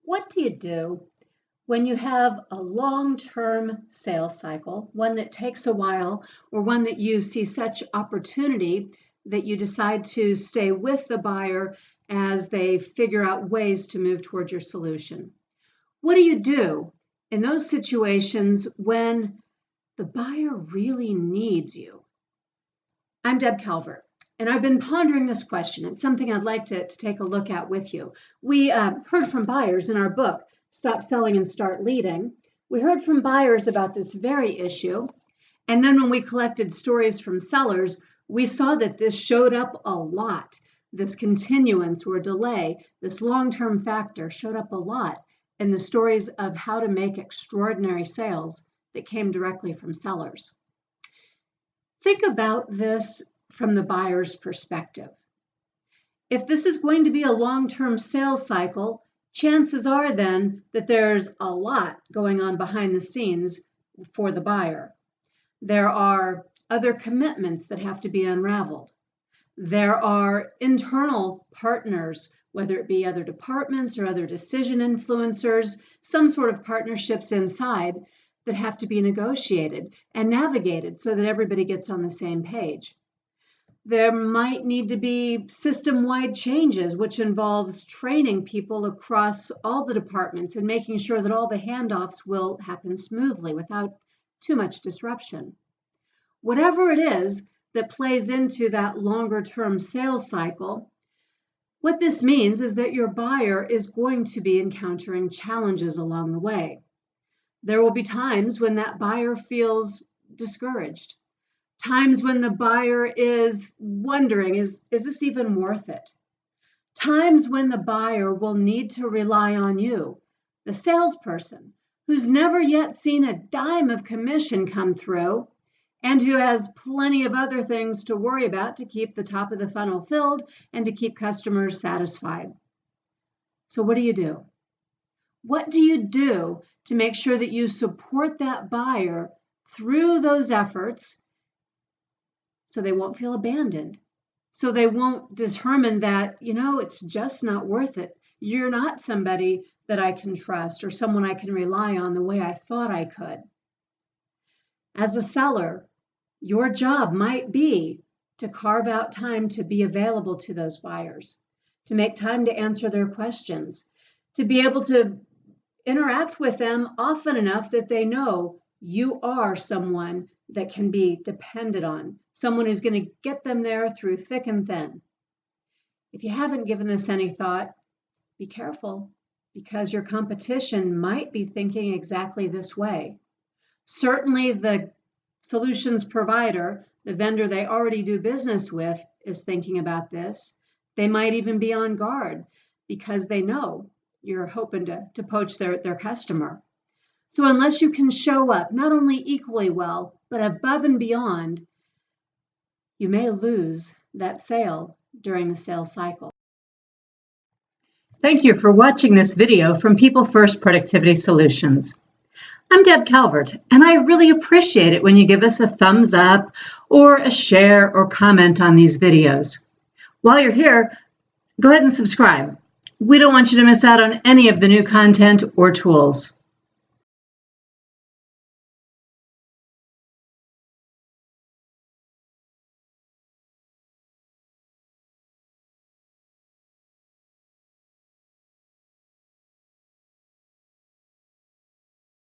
What do you do when you have a long-term sales cycle, one that takes a while, or one that you see such opportunity that you decide to stay with the buyer as they figure out ways to move towards your solution? What do you do in those situations when the buyer really needs you? I'm Deb Calvert, and I've been pondering this question. It's something I'd like to take a look at with you. We heard from buyers in our book, Stop Selling and Start Leading. We heard from buyers about this very issue. And then when we collected stories from sellers, we saw that this showed up a lot. This continuance or delay, this long-term factor showed up a lot in the stories of how to make extraordinary sales that came directly from sellers. Think about this from the buyer's perspective. If this is going to be a long-term sales cycle, chances are then that there's a lot going on behind the scenes for the buyer. There are other commitments that have to be unraveled. There are internal partners, whether it be other departments or other decision influencers, some sort of partnerships inside that have to be negotiated and navigated so that everybody gets on the same page. There might need to be system-wide changes, which involves training people across all the departments and making sure that all the handoffs will happen smoothly without too much disruption. Whatever it is that plays into that longer-term sales cycle, what this means is that your buyer is going to be encountering challenges along the way. There will be times when that buyer feels discouraged. Times when the buyer is wondering, is this even worth it? Times when the buyer will need to rely on you, the salesperson, who's never yet seen a dime of commission come through and who has plenty of other things to worry about to keep the top of the funnel filled and to keep customers satisfied. So what do you do? What do you do to make sure that you support that buyer through those efforts so they won't feel abandoned, so they won't determine that, it's just not worth it. You're not somebody that I can trust or someone I can rely on the way I thought I could. As a seller, your job might be to carve out time to be available to those buyers, to make time to answer their questions, to be able to interact with them often enough that they know you are someone that can be depended on, someone who's going to get them there through thick and thin. If you haven't given this any thought, be careful, because your competition might be thinking exactly this way. Certainly the solutions provider, the vendor they already do business with, is thinking about this. They might even be on guard because they know you're hoping to poach their customer. So unless you can show up not only equally well, but above and beyond, you may lose that sale during the sales cycle. Thank you for watching this video from People First Productivity Solutions. I'm Deb Calvert, and I really appreciate it when you give us a thumbs up or a share or comment on these videos. While you're here, go ahead and subscribe. We don't want you to miss out on any of the new content or tools.